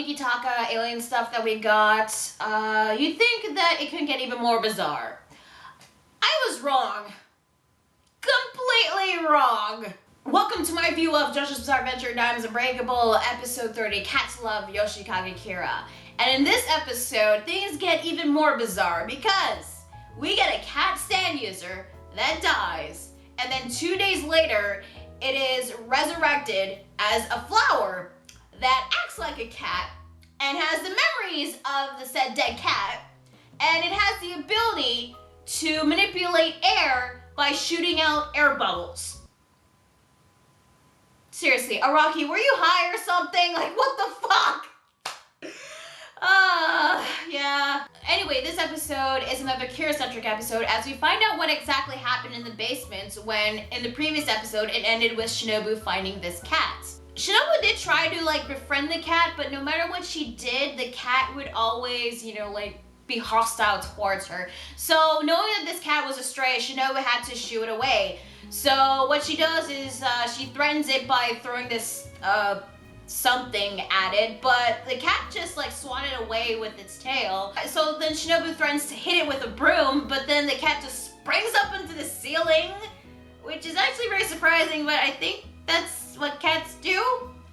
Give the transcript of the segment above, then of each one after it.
Nikitaka alien stuff that we got, you'd think that it could get even more bizarre. I was wrong. Completely wrong. Welcome to my view of JoJo's Bizarre Adventure Diamonds Unbreakable, episode 30, Cats Love Yoshikage Kira. And in this episode, things get even more bizarre because we get a cat stand user that dies, and then 2 days later, it is resurrected as a flower that acts like a cat and has the memories of the said dead cat, and it has the ability to manipulate air by shooting out air bubbles. Seriously, Araki, were you high or something? Like, what the fuck? Yeah. Anyway, this episode is another Kira-centric episode as we find out what exactly happened in the basement when, in the previous episode, it ended with Shinobu finding this cat. Shinobu did try to, like, befriend the cat, but no matter what she did, the cat would always, you know, like, be hostile towards her. So, knowing that this cat was a stray, Shinobu had to shoo it away. So, what she does is, she threatens it by throwing this, something at it, but the cat just like swatted away with its tail. So then Shinobu threatens to hit it with a broom, but then the cat just springs up into the ceiling, which is actually very surprising, but I think that's what cats do.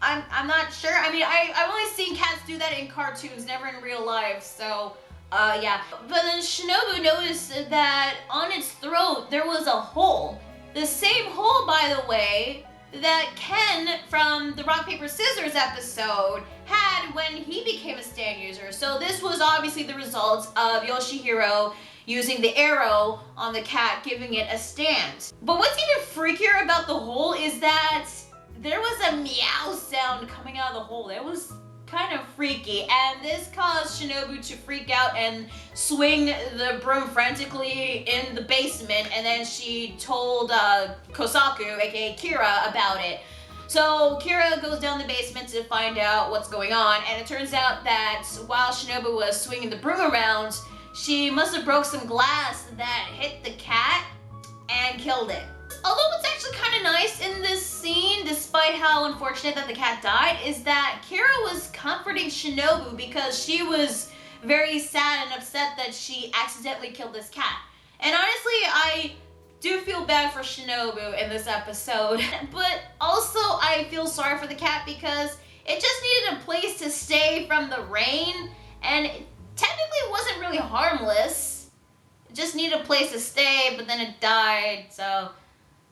I'm not sure. I mean, I've only seen cats do that in cartoons, never in real life, so yeah. But then Shinobu noticed that on its throat there was a hole. The same hole, by the way, that Ken from the Rock, Paper, Scissors episode had when he became a stand user. So this was obviously the result of Yoshihiro using the arrow on the cat, giving it a stand. But what's even freakier about the hole is that there was a meow sound coming out of the hole. It was kind of freaky, and this caused Shinobu to freak out and swing the broom frantically in the basement, and then she told Kosaku, aka Kira, about it. So Kira goes down the basement to find out what's going on, and it turns out that while Shinobu was swinging the broom around, she must have broke some glass that hit the cat and killed it. Although what's actually kind of nice in this scene, despite how unfortunate that the cat died, is that Kira was comforting Shinobu because she was very sad and upset that she accidentally killed this cat. And honestly, I do feel bad for Shinobu in this episode, but also I feel sorry for the cat because it just needed a place to stay from the rain, and it technically wasn't really harmless. It just needed a place to stay, but then it died, so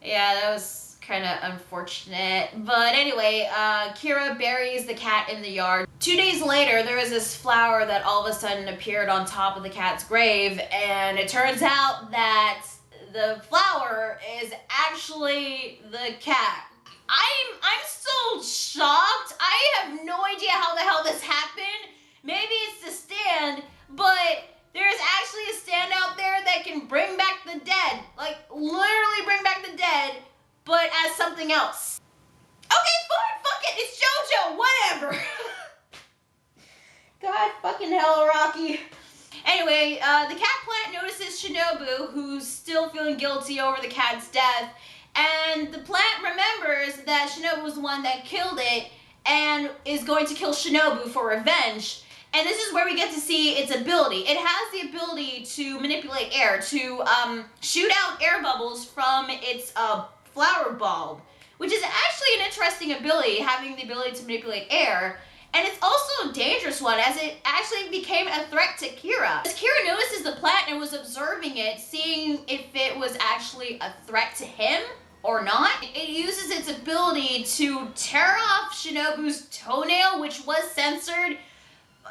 yeah, that was kind of unfortunate. But anyway, Kira buries the cat in the yard. 2 days later, there was this flower that all of a sudden appeared on top of the cat's grave, and it turns out that the flower is actually the cat. I'm so shocked. I have no idea how the hell this happened. Maybe it's the stand, but there's actually a stand out there that can bring back the dead. Like, literally bring back the dead, but as something else. Okay, fine, fuck it, it's Jojo, whatever. God fucking hell, Araki. Anyway, the cat plant notices Shinobu, who's still feeling guilty over the cat's death, and the plant remembers that Shinobu was the one that killed it and is going to kill Shinobu for revenge. And this is where we get to see its ability. It has the ability to manipulate air, to shoot out air bubbles from its flower bulb, which is actually an interesting ability, having the ability to manipulate air. And it's also a dangerous one, as it actually became a threat to Kira. As Kira notices the plant and was observing it, seeing if it was actually a threat to him or not, it uses its ability to tear off Shinobu's toenail, which was censored.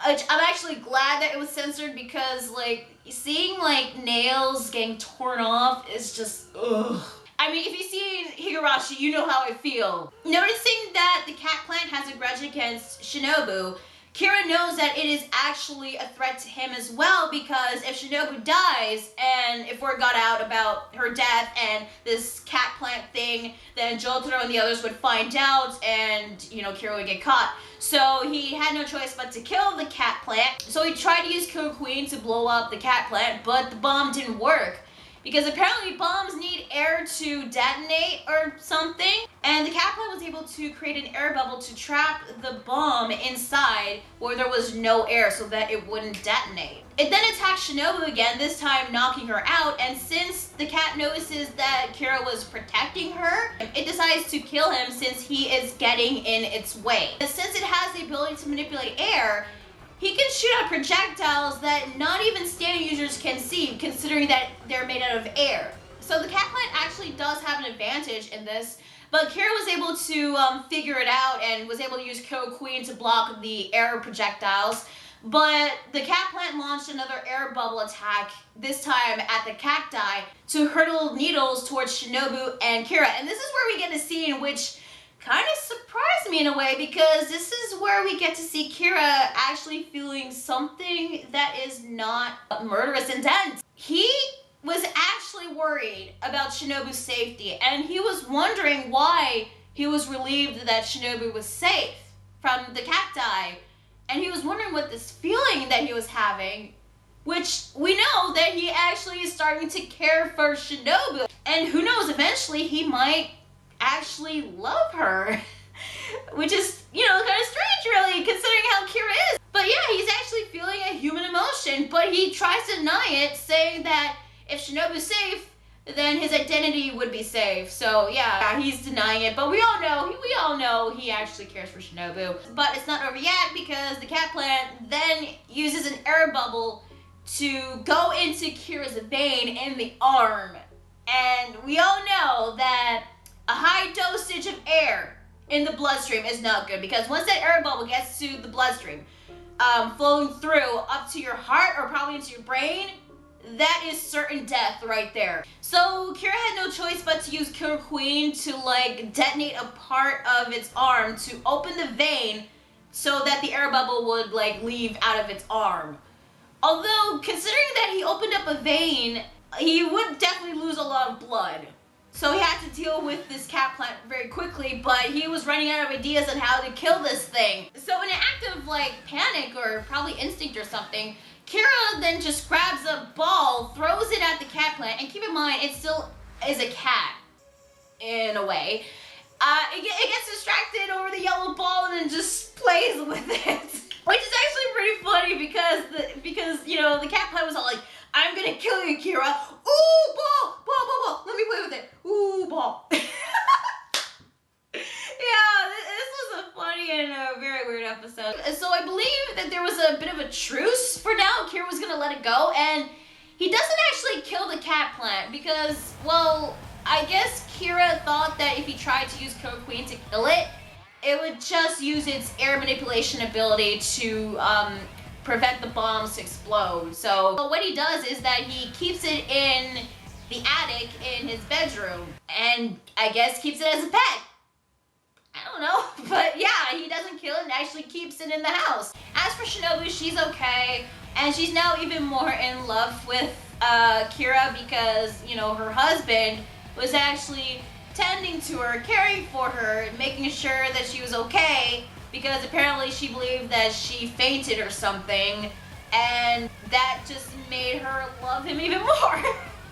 I'm actually glad that it was censored because, like, seeing, like, nails getting torn off is just, ugh. I mean, if you've seen Higurashi, you know how I feel. Noticing that the cat plant has a grudge against Shinobu, Kira knows that it is actually a threat to him as well, because if Shinobu dies and if word got out about her death and this cat plant thing, then Jotaro and the others would find out and, you know, Kira would get caught. So he had no choice but to kill the cat plant. So he tried to use Killer Queen to blow up the cat plant, but the bomb didn't work because apparently bombs need air to detonate or something. And the cat plant was able to create an air bubble to trap the bomb inside where there was no air so that it wouldn't detonate. It then attacks Shinobu again, this time knocking her out, and since the cat notices that Kira was protecting her, it decides to kill him since he is getting in its way. And since it has the ability to manipulate air, he can shoot out projectiles that not even standing users can see, considering that they're made out of air. So the cat plant actually does have an advantage in this, but Kira was able to figure it out and was able to use Kyo Queen to block the air projectiles. But the cat plant launched another air bubble attack, this time at the cacti, to hurtle needles towards Shinobu and Kira. And this is where we get a scene which kind of surprised me in a way, because this is where we get to see Kira actually feeling something that is not murderous intent. He was actually worried about Shinobu's safety, and he was wondering why he was relieved that Shinobu was safe from the cacti. And he was wondering what this feeling that he was having, which we know that he actually is starting to care for Shinobu. And who knows, eventually he might actually love her, which is, you know, kind of strange really, considering how Kira is. But yeah, he's actually feeling a human emotion, but he tries to deny it, saying that if Shinobu's safe, then his identity would be safe. So yeah, he's denying it, but we all know he actually cares for Shinobu. But it's not over yet, because the cat plant then uses an air bubble to go into Kira's vein in the arm. And we all know that a high dosage of air in the bloodstream is not good, because once that air bubble gets to the bloodstream, flowing through up to your heart or probably into your brain, that is certain death right there. So Kira had no choice but to use Kyo Queen to like detonate a part of its arm to open the vein so that the air bubble would like leave out of its arm. Although considering that he opened up a vein, he would definitely lose a lot of blood. So he had to deal with this cat plant very quickly, but he was running out of ideas on how to kill this thing. So in an act of like panic or probably instinct or something, Kira then just grabs a ball, throws it at the cat plant, and keep in mind, it still is a cat, in a way. It gets distracted over the yellow ball and then just plays with it. Which is actually pretty funny, because you know, the cat plant was all like, I'm gonna kill you, Kira. Ooh, ball, let me play with it. Ooh, ball. Yeah, this was a funny and a very weird episode. So I believe that there was a bit of a truce for now. Kira was gonna let it go, and he doesn't actually kill the cat plant because, well, I guess Kira thought that if he tried to use Kyo Queen to kill it, it would just use its air manipulation ability to prevent the bombs to explode. So what he does is that he keeps it in the attic in his bedroom, and I guess keeps it as a pet. I don't know, but yeah, he doesn't kill it and actually keeps it in the house. As for Shinobu, she's okay, and she's now even more in love with Kira because, you know, her husband was actually tending to her, caring for her, making sure that she was okay, because apparently she believed that she fainted or something, and that just made her love him even more.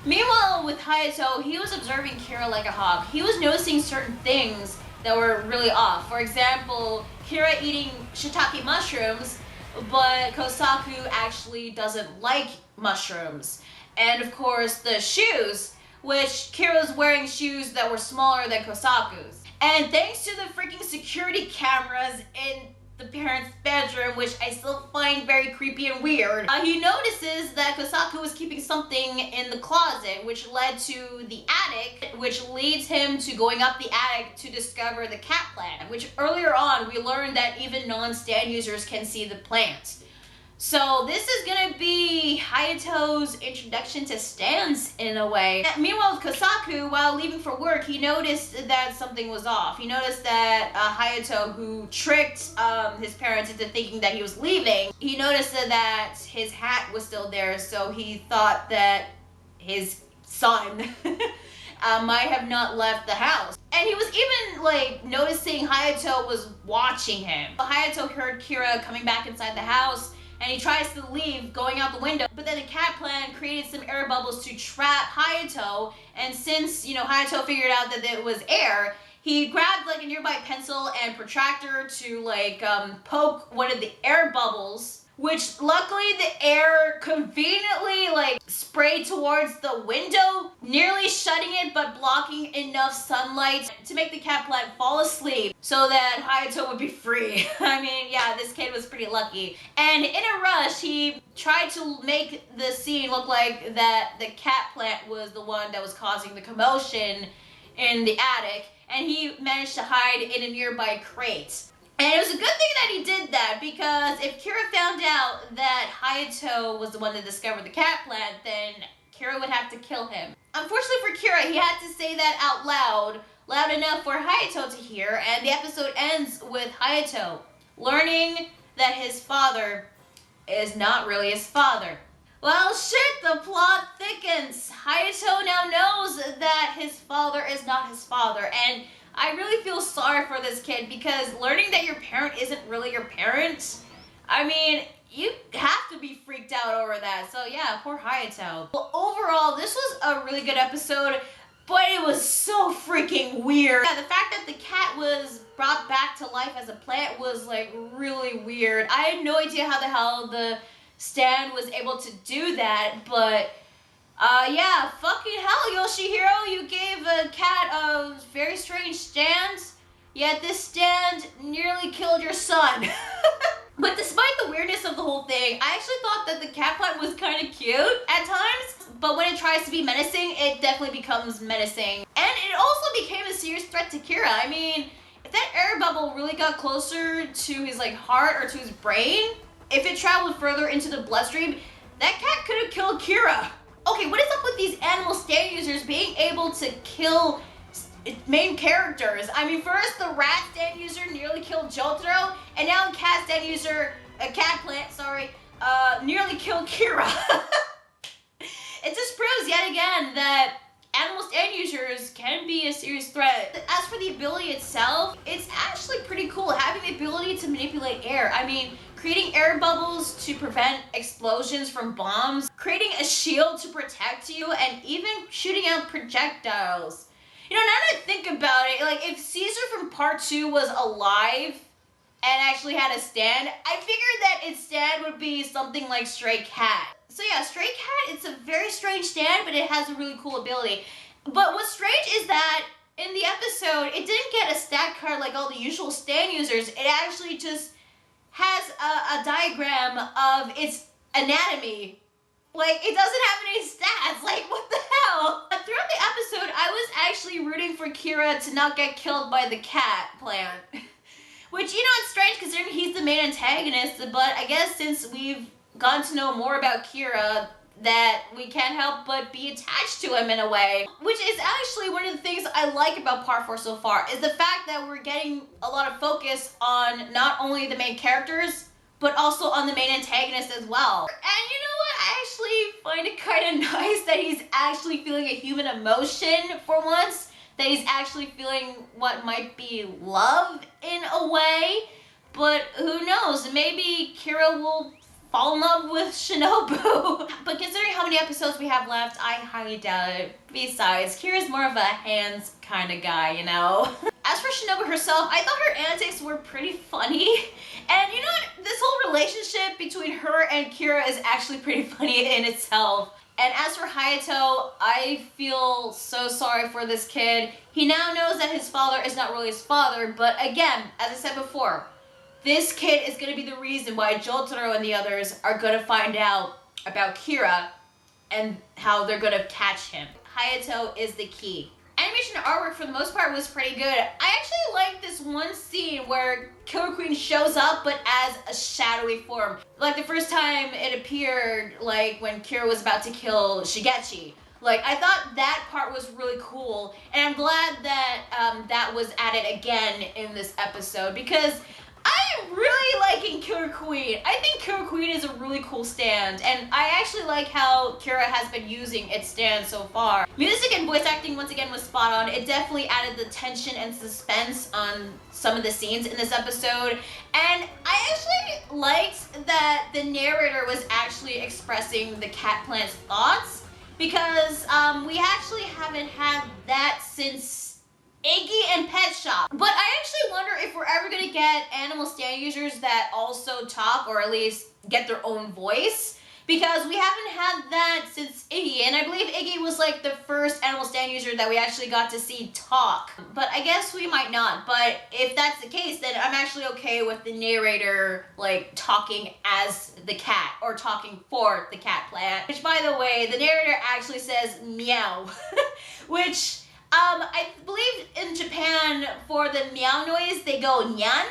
Meanwhile, with Hayato, he was observing Kira like a hawk. He was noticing certain things that were really off. For example, Kira eating shiitake mushrooms, but Kosaku actually doesn't like mushrooms. And of course, the shoes, which Kira's wearing shoes that were smaller than Kosaku's. And thanks to the freaking security cameras in the parents' bedroom, which I still find very creepy and weird, he notices that Kosaku was keeping something in the closet, which led to the attic, which leads him to going up the attic to discover the cat plant, which earlier on we learned that even non-stand users can see the plant. So this is gonna be Hayato's introduction to stands in a way. Meanwhile, with Kosaku, while leaving for work, he noticed that something was off. He noticed that Hayato, who tricked his parents into thinking that he was leaving, he noticed that his hat was still there, so he thought that his son might have not left the house. And he was even like noticing Hayato was watching him. Hayato heard Kira coming back inside the house, and he tries to leave going out the window, but then the cat plant created some air bubbles to trap Hayato, and since, you know, Hayato figured out that it was air, he grabbed like a nearby pencil and protractor to like poke one of the air bubbles, which luckily the air conveniently like sprayed towards the window, nearly shutting it but blocking enough sunlight to make the cat plant fall asleep so that Hayato would be free. I mean, yeah, this kid was pretty lucky. And in a rush, he tried to make the scene look like that the cat plant was the one that was causing the commotion in the attic, and he managed to hide in a nearby crate. And it was a good thing that he did that, because if Kira found out that Hayato was the one that discovered the cat plant, then Kira would have to kill him. Unfortunately for Kira, he had to say that out loud enough for Hayato to hear, and the episode ends with Hayato learning that his father is not really his father. Well, shit, the plot thickens. Hayato now knows that his father is not his father, and I really feel sorry for this kid, because learning that your parent isn't really your parent, I mean, you have to be freaked out over that. So yeah, poor Hayato. Well, overall, this was a really good episode, but it was so freaking weird. Yeah, the fact that the cat was brought back to life as a plant was like really weird. I had no idea how the hell the stand was able to do that, but yeah, fucking hell, Yoshihiro, you gave a cat a very strange stand, yet this stand nearly killed your son. But despite the weirdness of the whole thing, I actually thought that the cat plant was kind of cute at times, but when it tries to be menacing, it definitely becomes menacing. And it also became a serious threat to Kira. I mean, if that air bubble really got closer to his like heart or to his brain, if it traveled further into the bloodstream, that cat could have killed Kira. Okay, what is up with these animal stand users being able to kill main characters? I mean, first the rat stand user nearly killed Jotaro, and now the cat stand user, cat plant, sorry, nearly killed Kira. It just proves yet again that animal stand users can be a serious threat. As for the ability itself, it's actually pretty cool, having the ability to manipulate air. I mean, creating air bubbles to prevent explosions from bombs, creating a shield to protect you, and even shooting out projectiles. You know, now that I think about it, like if Caesar from part 2 was alive and actually had a stand, I figured that its stand would be something like Stray Cat. So yeah, Stray Cat, it's a very strange stand, but it has a really cool ability. But what's strange is that in the episode, it didn't get a stat card like all the usual stand users. It actually just has a diagram of its anatomy. Like, it doesn't have any stats. Like, what the hell? Throughout the episode, I was actually rooting for Kira to not get killed by the cat plant. Which, you know, it's strange considering he's the main antagonist, but I guess since we've gotten to know more about Kira, that we can't help but be attached to him in a way. Which is actually one of the things I like about Part 4 so far, is the fact that we're getting a lot of focus on not only the main characters, but also on the main antagonist as well. And you know what? I actually find it kind of nice that he's actually feeling a human emotion for once, that he's actually feeling what might be love in a way. But who knows? Maybe Kira will fall in love with Shinobu. But considering how many episodes we have left, I highly doubt it. Besides, Kira's more of a hands kind of guy, you know? As for Shinobu herself, I thought her antics were pretty funny. And you know what? This whole relationship between her and Kira is actually pretty funny in itself. And as for Hayato, I feel so sorry for this kid. He now knows that his father is not really his father, but again, as I said before, this kid is going to be the reason why Jotaro and the others are going to find out about Kira and how they're going to catch him. Hayato is the key. Animation and artwork for the most part was pretty good. I actually like this one scene where Killer Queen shows up but as a shadowy form. Like the first time it appeared, like when Kira was about to kill Shigechi. Like, I thought that part was really cool, and I'm glad that that was added again in this episode, because I'm really liking Killer Queen. I think Killer Queen is a really cool stand, and I actually like how Kira has been using its stand so far. Music and and voice acting once again was spot on. It definitely added the tension and suspense on some of the scenes in this episode. And I actually liked that the narrator was actually expressing the cat plant's thoughts, because we actually haven't had that since Iggy and Pet Shop. But I actually wonder if we're ever gonna get animal stand users that also talk, or at least get their own voice, because we haven't had that since Iggy, and I believe Iggy was like the first animal stand user that we actually got to see talk. But I guess we might not. But if that's the case, then I'm actually okay with the narrator like talking as the cat, or talking for the cat plant. Which, by the way, the narrator actually says meow, which I believe in Japan for the meow noise they go nyan,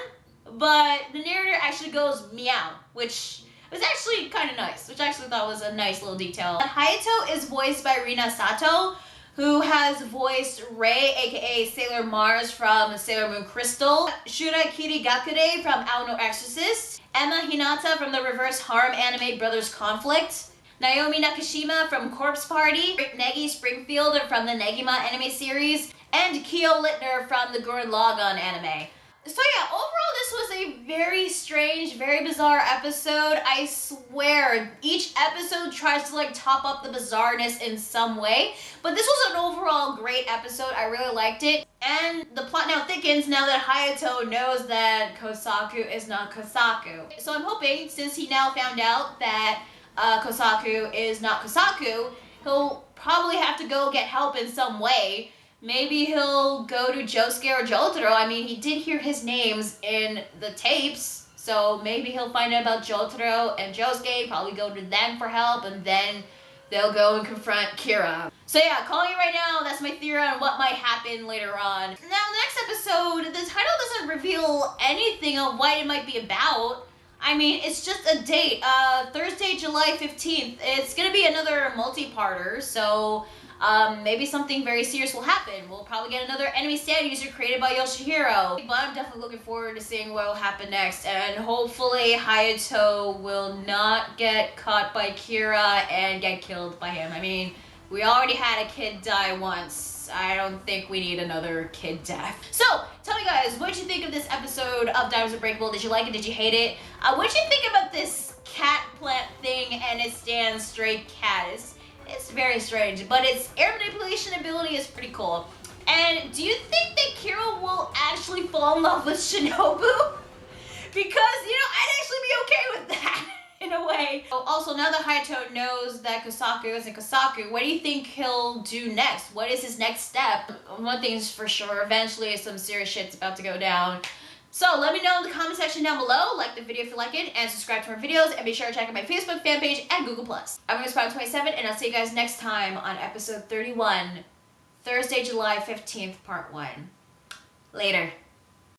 but the narrator actually goes meow, which was actually kind of nice, which I actually thought was a nice little detail. Hayato is voiced by Rina Sato, who has voiced Rei, aka Sailor Mars from Sailor Moon Crystal, Shura Kirigakure from Ao no Exorcist, Emma Hinata from the Reverse Harem anime Brothers Conflict, Naomi Nakashima from Corpse Party, Negi Springfield from the Negima anime series, and Kyo Littner from the Gurren Lagann anime. So yeah, overall this was a very strange, very bizarre episode. I swear, each episode tries to like top up the bizarreness in some way. But this was an overall great episode. I really liked it. And the plot now thickens now that Hayato knows that Kosaku is not Kosaku. So I'm hoping, since he now found out that Kosaku is not Kosaku, he'll probably have to go get help in some way. Maybe he'll go to Josuke or Jotaro. I mean, he did hear his names in the tapes, so maybe he'll find out about Jotaro and Josuke, probably go to them for help, and then they'll go and confront Kira. So yeah, calling it right now, that's my theory on what might happen later on. Now, the next episode, the title doesn't reveal anything on what it might be about. I mean, it's just a date, Thursday, July 15th. It's gonna be another multi-parter, so maybe something very serious will happen. We'll probably get another enemy stand user created by Yoshihiro. But I'm definitely looking forward to seeing what will happen next. And hopefully Hayato will not get caught by Kira and get killed by him. I mean, we already had a kid die once. I don't think we need another kid death. So, tell me guys, what did you think of this episode of Diamonds Unbreakable? Did you like it? Did you hate it? What did you think about this cat plant thing and it stands stray cat? It's very strange, but its air manipulation ability is pretty cool. And do you think that Kira will actually fall in love with Shinobu? Because, you know, I'd actually be okay with that, in a way. Also, now that Hayato knows that Kosaku isn't Kosaku, what do you think he'll do next? What is his next step? One thing's for sure, eventually some serious shit's about to go down. So let me know in the comment section down below, like the video if you like it, and subscribe to more videos, and be sure to check out my Facebook fan page and Google+. I'm Spot27, and I'll see you guys next time on episode 31, Thursday, July 15th, part 1. Later.